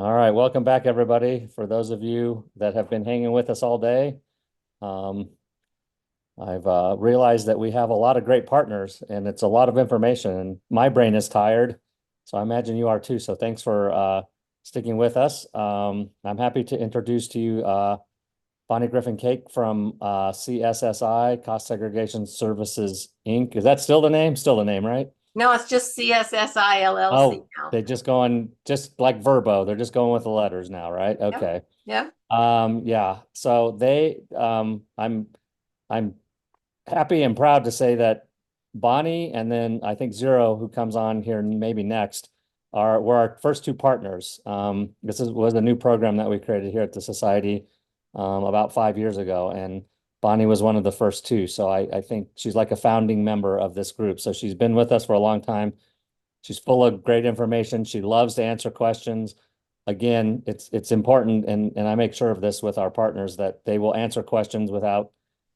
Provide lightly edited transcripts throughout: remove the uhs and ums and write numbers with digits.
All right, welcome back, everybody. For those of you that have been hanging with us all day, um, I've realized that we have a lot of great partners and it's a lot of information, and my brain is tired. So I imagine you are too. So thanks for sticking with us. I'm happy to introduce to you Bonnie Griffin Cake from CSSI, Cost Segregation Services, Inc. Is that still the name? Still the name, right? No, it's just CSSI LLC Oh, now. they're just going just like Verbo. They're just going with the letters now, right? Yep. Okay. Yep. Yeah. So I'm happy and proud to say that Bonnie and then I think Zero, who comes on here maybe next, were our first two partners. Was a new program that we created here at the society about 5 years ago, and Bonnie was one of the first two. So I think she's like a founding member of this group. So she's been with us for a long time. She's full of great information. She loves to answer questions. Again, it's important, and I make sure of this with our partners that they will answer questions without,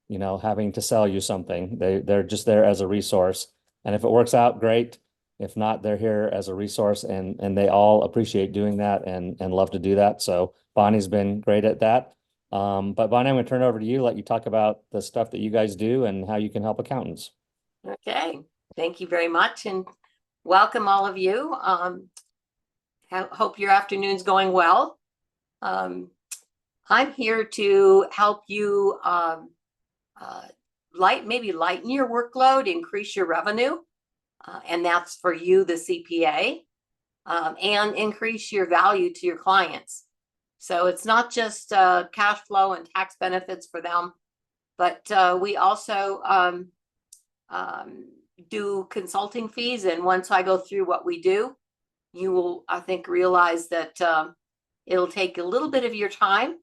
having to sell you something. They're just there as a resource. And if it works out, great. If not, they're here as a resource, and they all appreciate doing that and love to do that. So Bonnie's been great at that. But Bonnie, I'm going to turn it over to you, let you talk about the stuff that you guys do and how you can help accountants. Okay. Thank you very much and welcome all of you. Hope your afternoon's going well. I'm here to help you maybe lighten your workload, increase your revenue, and that's for you, the CPA, and increase your value to your clients. So it's not just cash flow and tax benefits for them, but we also do consulting fees. And once I go through what we do, you will, I think, realize that it'll take a little bit of your time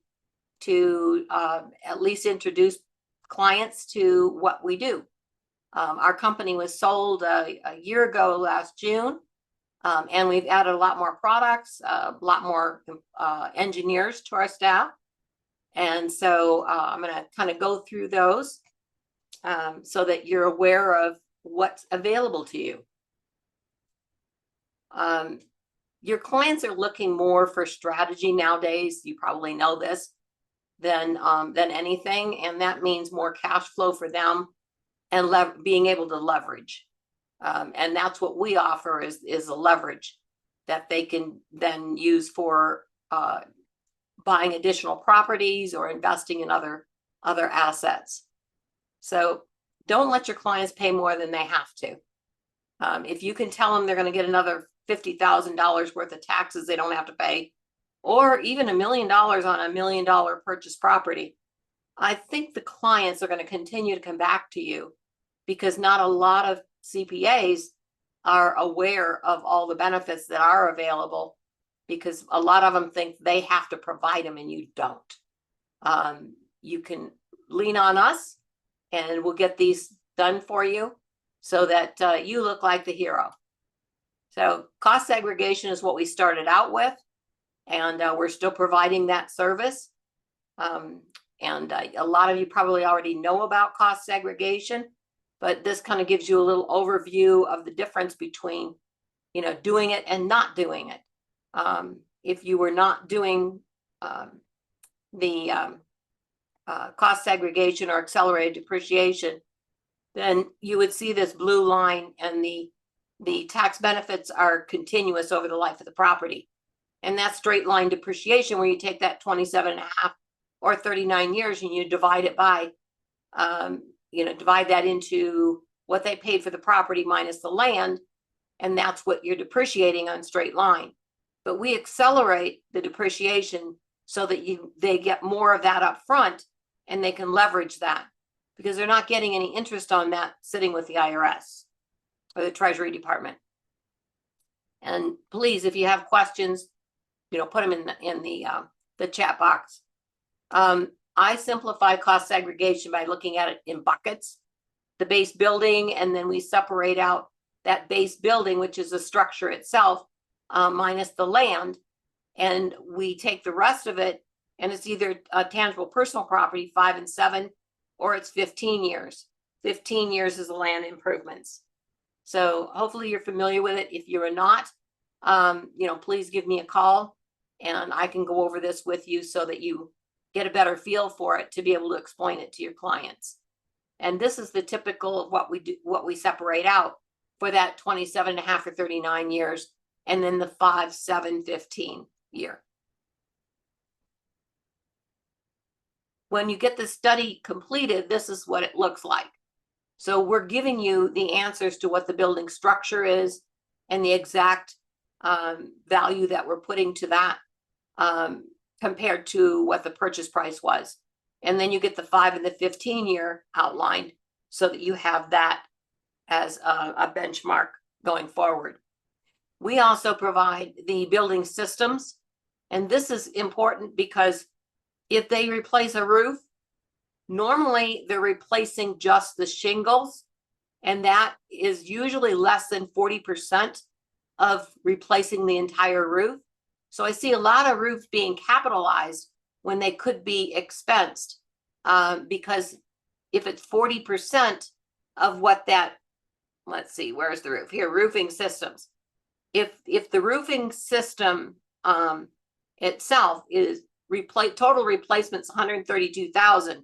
to at least introduce clients to what we do. Our company was sold a year ago last June, and we've added a lot more products, a lot more engineers to our staff. And so I'm going to kind of go through those so that you're aware of what's available to you. Your clients are looking more for strategy nowadays. You probably know this than anything, and that means more cash flow for them and being able to leverage. And that's what we offer is a leverage that they can then use for buying additional properties or investing in other assets. So don't let your clients pay more than they have to. If you can tell them they're going to get another $50,000 worth of taxes they don't have to pay, or even $1 million on $1 million purchase property, I think the clients are going to continue to come back to you, because not a lot of CPAs are aware of all the benefits that are available, because a lot of them think they have to provide them and you don't. You can lean on us and we'll get these done for you so that you look like the hero. So cost segregation is what we started out with, and we're still providing that service. And a lot of you probably already know about cost segregation, but this kind of gives you a little overview of the difference between, doing it and not doing it. If you were not doing the cost segregation or accelerated depreciation, then you would see this blue line, and the tax benefits are continuous over the life of the property. And that's straight line depreciation, where you take that 27 and a half or 39 years and you divide it by, divide that into what they paid for the property minus the land. And that's what you're depreciating on straight line. But we accelerate the depreciation so that they get more of that up front and they can leverage that, because they're not getting any interest on that sitting with the IRS or the Treasury Department. And please, if you have questions, put them in the chat box. I simplify cost segregation by looking at it in buckets, the base building, and then we separate out that base building, which is the structure itself, minus the land. And we take the rest of it, and it's either a tangible personal property, 5 and 7, or it's 15 years. 15 years is the land improvements. So hopefully you're familiar with it. If you're not, please give me a call And I can go over this with you so that you get a better feel for it to be able to explain it to your clients. And this is the typical of what we do, what we separate out for that 27.5 or 39 years, and then the 5, 7, 15 year. When you get the study completed, this is what it looks like. So we're giving you the answers to what the building structure is and the exact value that we're putting to that compared to what the purchase price was. And then you get the 5 and the 15 year outlined so that you have that as a benchmark going forward. We also provide the building systems. And this is important because if they replace a roof, normally they're replacing just the shingles, and that is usually less than 40% of replacing the entire roof. So I see a lot of roofs being capitalized when they could be expensed, because if it's 40% of what that, let's see, where's the roof? Here, roofing systems. If the roofing system itself is total replacements 132,000,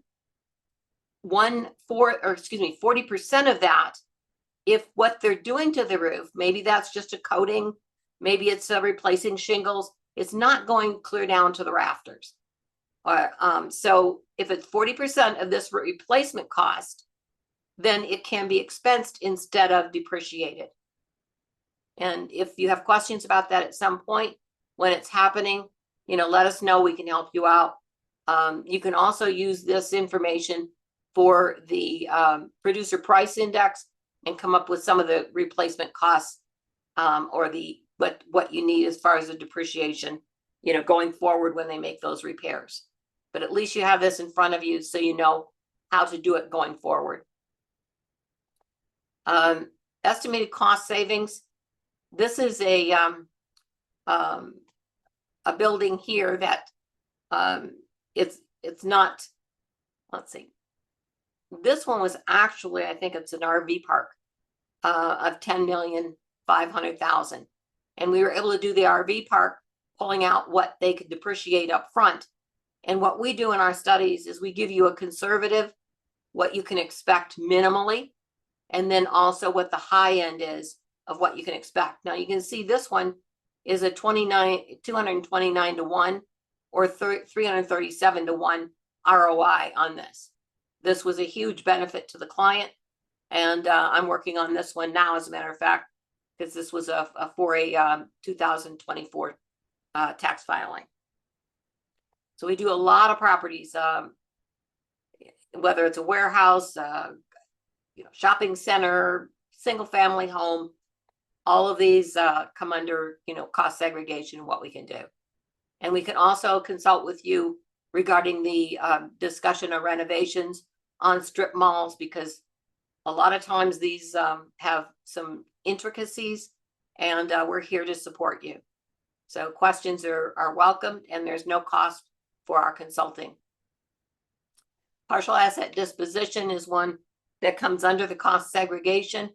40% of that, if what they're doing to the roof, maybe that's just a coating, maybe it's replacing shingles, it's not going clear down to the rafters. So if it's 40% of this replacement cost, then it can be expensed instead of depreciated. And if you have questions about that at some point when it's happening, let us know. We can help you out. You can also use this information for the producer price index and come up with some of the replacement costs, or what you need as far as the depreciation, going forward when they make those repairs. But at least you have this in front of you so you know how to do it going forward. Estimated cost savings. This is a building here that it's not, let's see. This one was actually, I think it's an RV park of 10,500,000. And we were able to do the RV park, pulling out what they could depreciate up front. And what we do in our studies is we give you a conservative, what you can expect minimally, and then also what the high end is of what you can expect. Now you can see this one is a 229 to 1 or 337 to 1 ROI on this. This was a huge benefit to the client, and I'm working on this one now, as a matter of fact, because this was for a 2024 tax filing. So we do a lot of properties, whether it's a warehouse, shopping center, single family home. All of these come under, cost segregation and what we can do. And we can also consult with you regarding the discussion of renovations on strip malls, because a lot of times these have some intricacies, and we're here to support you. So questions are welcomed, and there's no cost for our consulting. Partial asset disposition is one that comes under the cost segregation.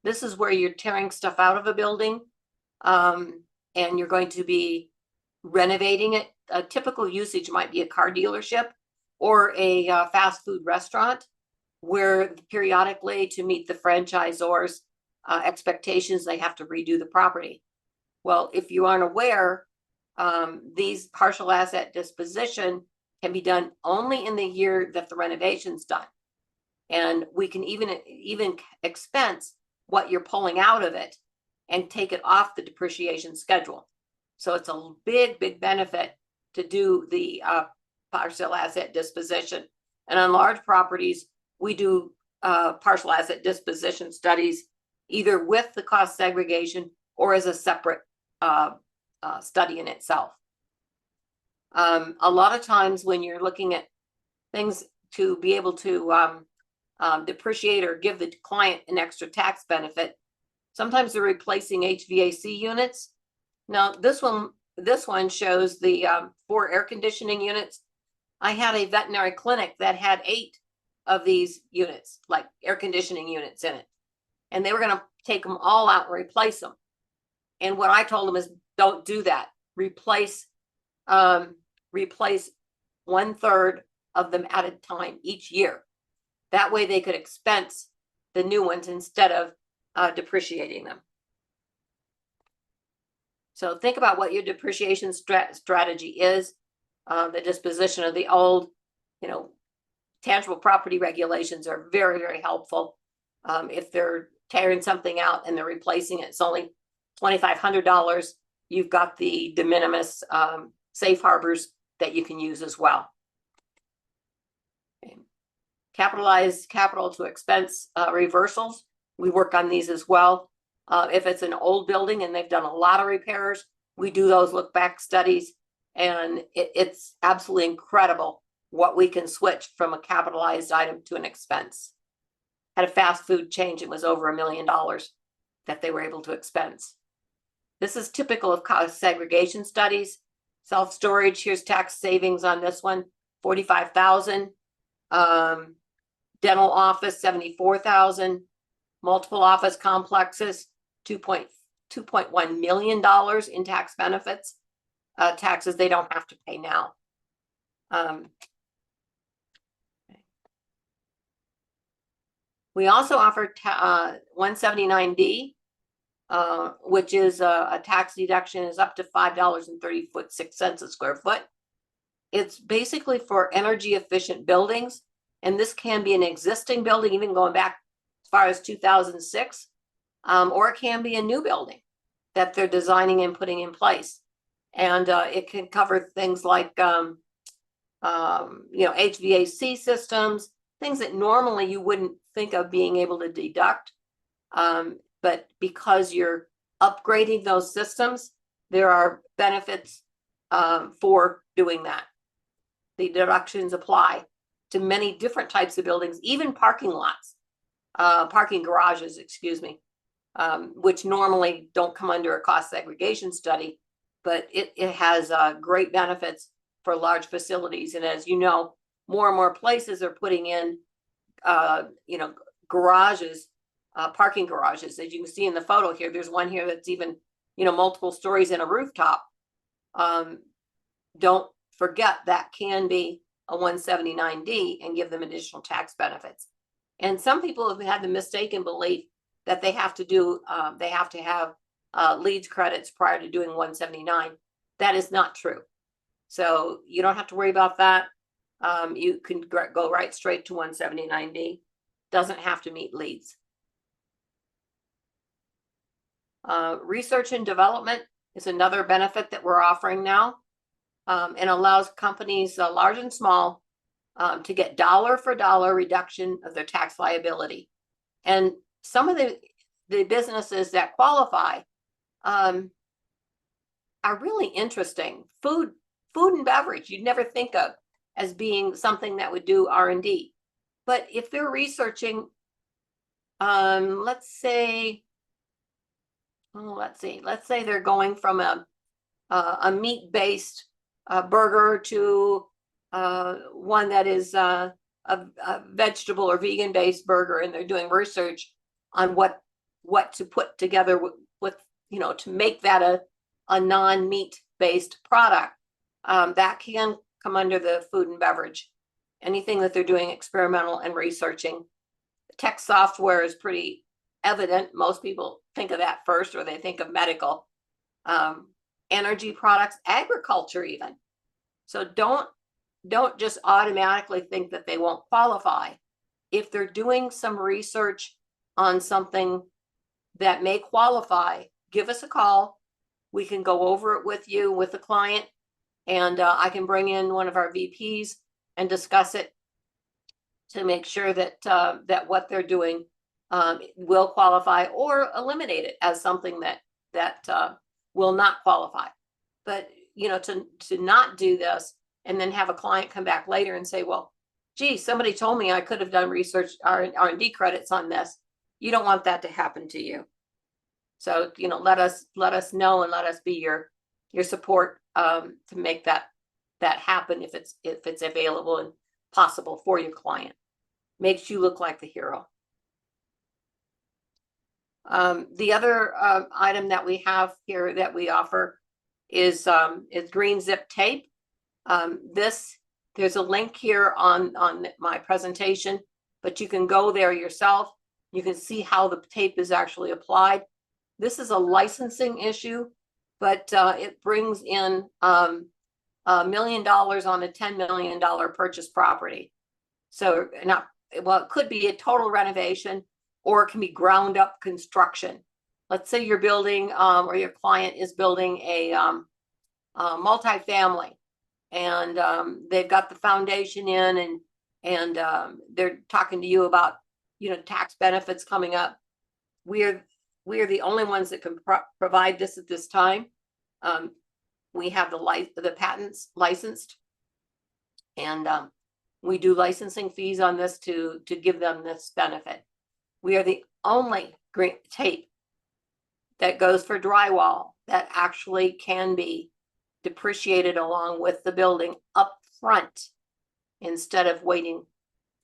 This is where you're tearing stuff out of a building, and you're going to be renovating it. A typical usage might be a car dealership or a fast food restaurant, where periodically, to meet the franchisor's expectations, they have to redo the property. Well, if you aren't aware, these partial asset disposition can be done only in the year that the renovation's done. And we can even expense what you're pulling out of it and take it off the depreciation schedule. So it's a big benefit to do the partial asset disposition. And on large properties, we do partial asset disposition studies either with the cost segregation or as a separate study in itself. A lot of times when you're looking at things to be able to depreciate or give the client an extra tax benefit, sometimes they're replacing HVAC units. Now this one shows the 4 air conditioning units. I had a veterinary clinic that had 8 of these units, like air conditioning units in it, and they were going to take them all out and replace them. And what I told them is, don't do that. Replace replace 1/3 of them at a time each year. That way they could expense the new ones instead of depreciating them. So think about what your depreciation strategy is. The disposition of the old, tangible property regulations are very, very helpful. If they're tearing something out and they're replacing it, it's only $2,500. You've got the de minimis safe harbors that you can use as well. Okay. Capitalized capital to expense reversals. We work on these as well. If it's an old building and they've done a lot of repairs, we do those look back studies, and it's absolutely incredible what we can switch from a capitalized item to an expense. Had a fast food chain, it was over $1 million that they were able to expense. This is typical of cost segregation studies. Self-storage, here's tax savings on this one, $45,000. Dental office, $74,000. Multiple office complexes, $2.1 million in tax benefits, taxes they don't have to pay now. We also offer 179D, which is a tax deduction is up to $5.36 a square foot. It's basically for energy efficient buildings, and this can be an existing building, even going back as far as 2006, or it can be a new building that they're designing and putting in place. And it can cover things like HVAC systems, things that normally you wouldn't think of being able to deduct. But because you're upgrading those systems, there are benefits for doing that. The deductions apply to many different types of buildings, even parking lots, parking garages, excuse me, which normally don't come under a cost segregation study, but it has great benefits for large facilities. And as you know, more and more places are putting in, garages, parking garages. As you can see in the photo here, there's one here that's even, multiple stories in a rooftop. Don't forget that can be a 179D and give them additional tax benefits. And some people have had the mistaken belief that they have to have LEEDs credits prior to doing 179. That is not true. So you don't have to worry about that. You can go right straight to 179D. Doesn't have to meet LEEDs. Research and development is another benefit that we're offering now, and allows companies, large and small, to get dollar for dollar reduction of their tax liability. And some of the businesses that qualify are really interesting. Food and beverage, you'd never think of as being something that would do R&D. But if they're researching, let's say they're going from a meat-based burger to one that is a vegetable or vegan-based burger, and they're doing research on what to put together with to make that a non-meat based product, that can come under the food and beverage. Anything that they're doing experimental and researching. Tech software is pretty evident. Most people think of that first, or they think of medical. Energy products, agriculture even. So don't just automatically think that they won't qualify. If they're doing some research on something that may qualify, give us a call. We can go over it with you, with the client, and I can bring in one of our VPs and discuss it to make sure that that what they're doing will qualify, or eliminate it as something that will not qualify. But to not do this and then have a client come back later and say, well, gee, somebody told me I could have done research R&D credits on this. You don't want that to happen to you. So let us know, and let us be your support to make that happen if it's available and possible for your client. Makes you look like the hero. The other item that we have here that we offer is green zip tape. There's a link here on my presentation, but you can go there yourself. You can see how the tape is actually applied. This is a licensing issue, but it brings in $1 million on a $10 million purchase property. So not, well, it could be a total renovation, or it can be ground up construction. Let's say you're building, or your client is building a multifamily, and they've got the foundation in, and they're talking to you about, you know, tax benefits coming up. We're the only ones that can provide this at this time. We have the patents licensed, and we do licensing fees on this to give them this benefit. We are the only green tape that goes for drywall that actually can be depreciated along with the building up front instead of waiting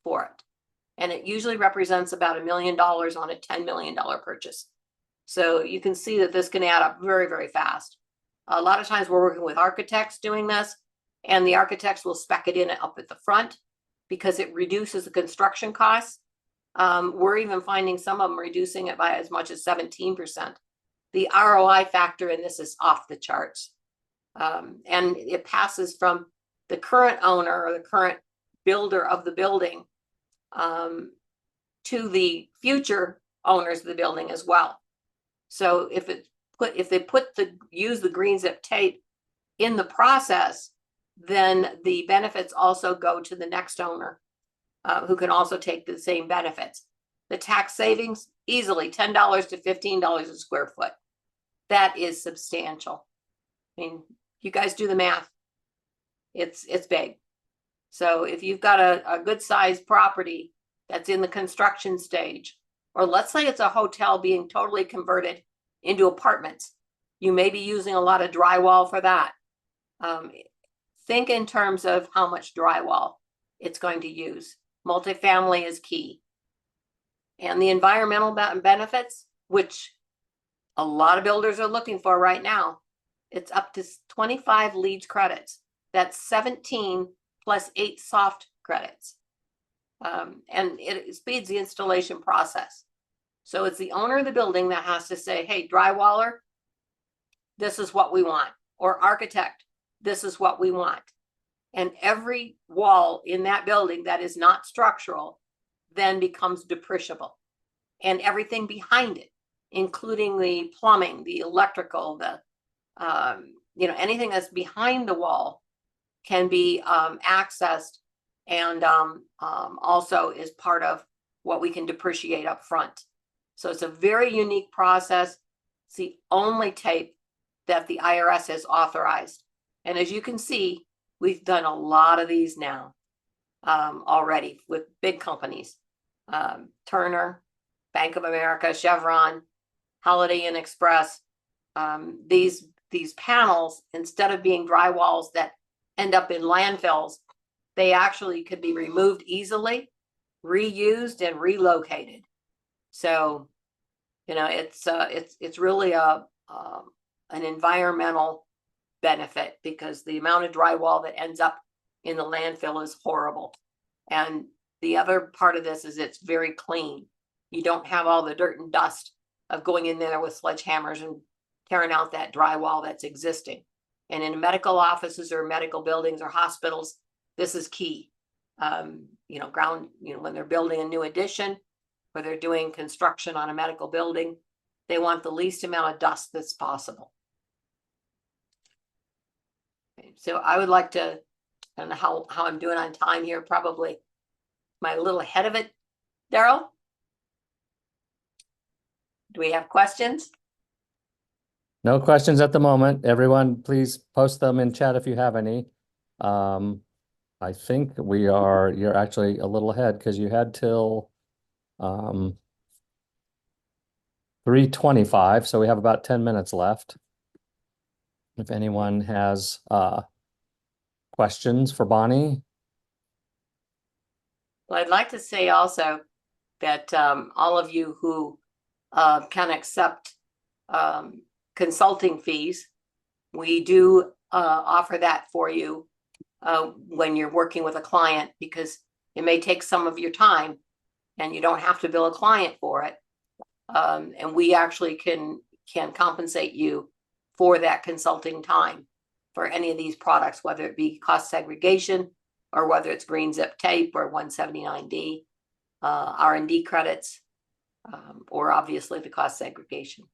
for it. And it usually represents about $1 million on a $10 million purchase. So you can see that this can add up very, very fast. A lot of times we're working with architects doing this, and the architects will spec it in up at the front because it reduces the construction costs. We're even finding some of them reducing it by as much as 17%. The ROI factor in this is off the charts. And it passes from the current owner or the current builder of the building to the future owners of the building as well. So if they use the green zip tape in the process, then the benefits also go to the next owner, who can also take the same benefits. The tax savings, easily $10 to $15 a square foot. That is substantial. I mean, you guys do the math. It's big. So if you've got a good sized property that's in the construction stage, or let's say it's a hotel being totally converted into apartments, you may be using a lot of drywall for that. Think in terms of how much drywall it's going to use. Multifamily is key. And the environmental benefits, which a lot of builders are looking for right now, it's up to 25 LEED credits. That's 17 plus 8 soft credits. And it speeds the installation process. So it's the owner of the building that has to say, hey, drywaller, this is what we want. Or architect, this is what we want. And every wall in that building that is not structural then becomes depreciable. And everything behind it, including the plumbing, the electrical, the anything that's behind the wall can be accessed, and also is part of what we can depreciate up front. So it's a very unique process. It's the only tape that the IRS has authorized. And as you can see, we've done a lot of these now already with big companies. Turner, Bank of America, Chevron, Holiday Inn Express. These panels, instead of being drywalls that end up in landfills, they actually could be removed easily, reused, and relocated. So, it's really an environmental benefit, because the amount of drywall that ends up in the landfill is horrible. And the other part of this is it's very clean. You don't have all the dirt and dust of going in there with sledgehammers and tearing out that drywall that's existing. And in medical offices or medical buildings or hospitals, this is key. When they're building a new addition, or they're doing construction on a medical building, they want the least amount of dust that's possible. Okay, so I would like to, I don't know how I'm doing on time here, probably am I a little ahead of it, Daryl? Do we have questions? No questions at the moment. Everyone, please post them in chat if you have any. I think you're actually a little ahead, because you had till 3:25, so we have about 10 minutes left. If anyone has questions for Bonnie. Well, I'd like to say also that all of you who can accept consulting fees, We do offer that for you when you're working with a client, because it may take some of your time and you don't have to bill a client for it. And we actually can compensate you for that consulting time for any of these products, whether it be cost segregation or whether it's green zip tape or 179D, R&D credits, or obviously the cost segregation.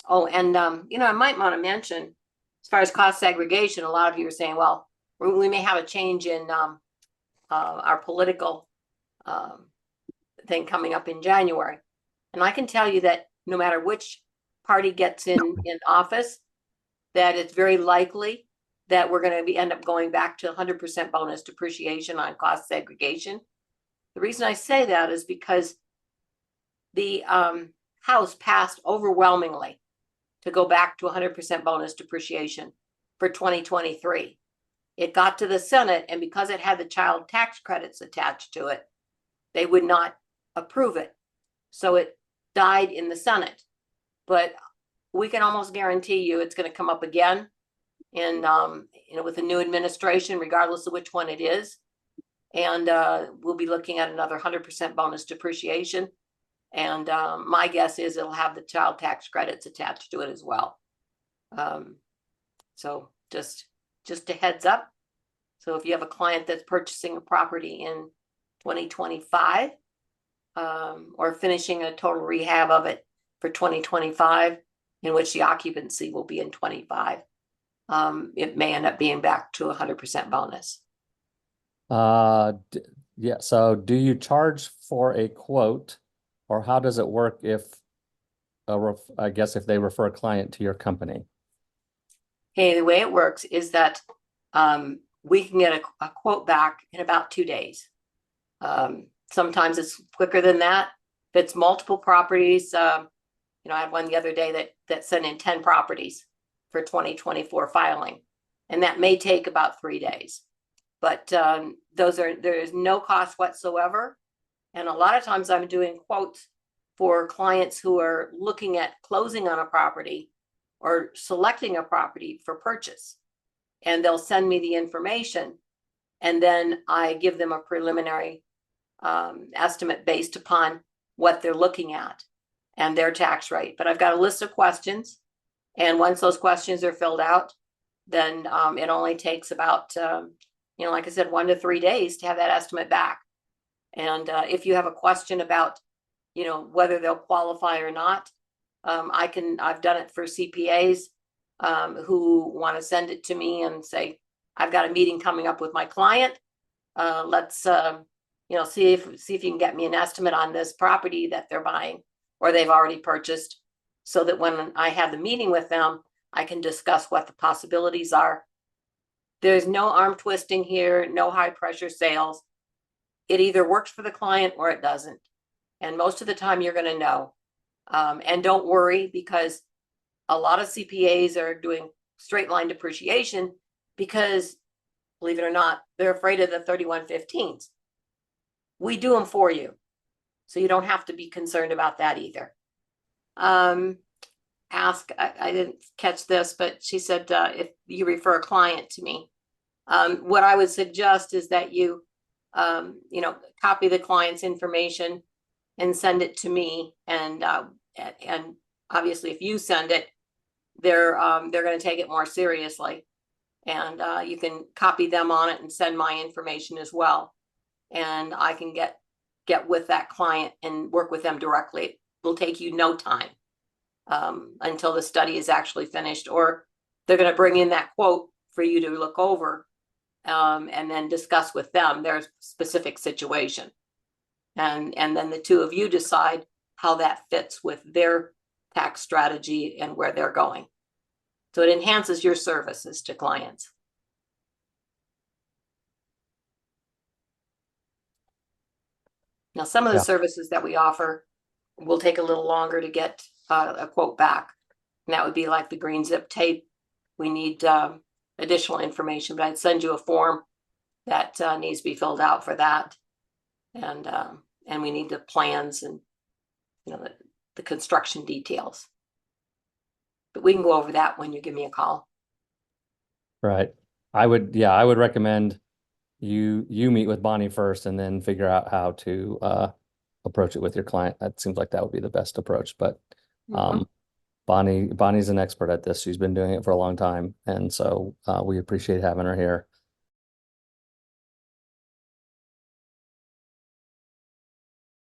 Oh, and I might want to mention, as far as cost segregation, a lot of you are saying, well, we may have a change in our political thing coming up in January. And I can tell you that no matter which party gets in office, that it's very likely that we're going to end up going back to 100% bonus depreciation on cost segregation. The reason I say that is because the House passed overwhelmingly to go back to 100% bonus depreciation for 2023. It got to the Senate, and because it had the child tax credits attached to it, they would not approve it. So it died in the Senate. But we can almost guarantee you it's going to come up again in with a new administration, regardless of which one it is. And we'll be looking at another 100% bonus depreciation. And my guess is it'll have the child tax credits attached to it as well. So just a heads up. So if you have a client that's purchasing a property in 2025 or finishing a total rehab of it for 2025, in which the occupancy will be in 25, it may end up being back to 100% bonus. Yeah. So do you charge for a quote, or how does it work if, I guess, if they refer a client to your company? Okay, the way it works is that we can get a quote back in about 2 days. Sometimes it's quicker than that. If it's multiple properties, I had one the other day that sent in 10 properties for 2024 filing, and that may take about 3 days. But there is no cost whatsoever. And a lot of times I'm doing quotes for clients who are looking at closing on a property or selecting a property for purchase. And they'll send me the information, and then I give them a preliminary estimate based upon what they're looking at and their tax rate. But I've got a list of questions, and once those questions are filled out, then it only takes about, like I said, 1 to 3 days to have that estimate back. And if you have a question about, whether they'll qualify or not, I've done it for CPAs who want to send it to me and say, I've got a meeting coming up with my client. Let's, see if you can get me an estimate on this property that they're buying or they've already purchased, so that when I have the meeting with them, I can discuss what the possibilities are. There's no arm twisting here, no high pressure sales. It either works for the client or it doesn't. And most of the time you're going to know. And don't worry, because a lot of CPAs are doing straight line depreciation because, believe it or not, they're afraid of the 3115s. We do them for you, so you don't have to be concerned about that either. I didn't catch this, but she said if you refer a client to me, what I would suggest is that you copy the client's information and send it to me. And obviously, if you send it, they're going to take it more seriously. And you can copy them on it and send my information as well. And I can get with that client and work with them directly. It will take you no time until the study is actually finished, or they're going to bring in that quote for you to look over and then discuss with them their specific situation. And then the two of you decide how that fits with their tax strategy and where they're going. So it enhances your services to clients. Now, some of the services that we offer will take a little longer to get a quote back. And that would be like the green zip tape. We need additional information, but I'd send you a form that needs to be filled out for that. And we need the plans and the construction details. But we can go over that when you give me a call. Right. Yeah, I would recommend you meet with Bonnie first and then figure out how to approach it with your client. That seems like that would be the best approach. But Mhm. Bonnie's an expert at this. She's been doing it for a long time, and so we appreciate having her here.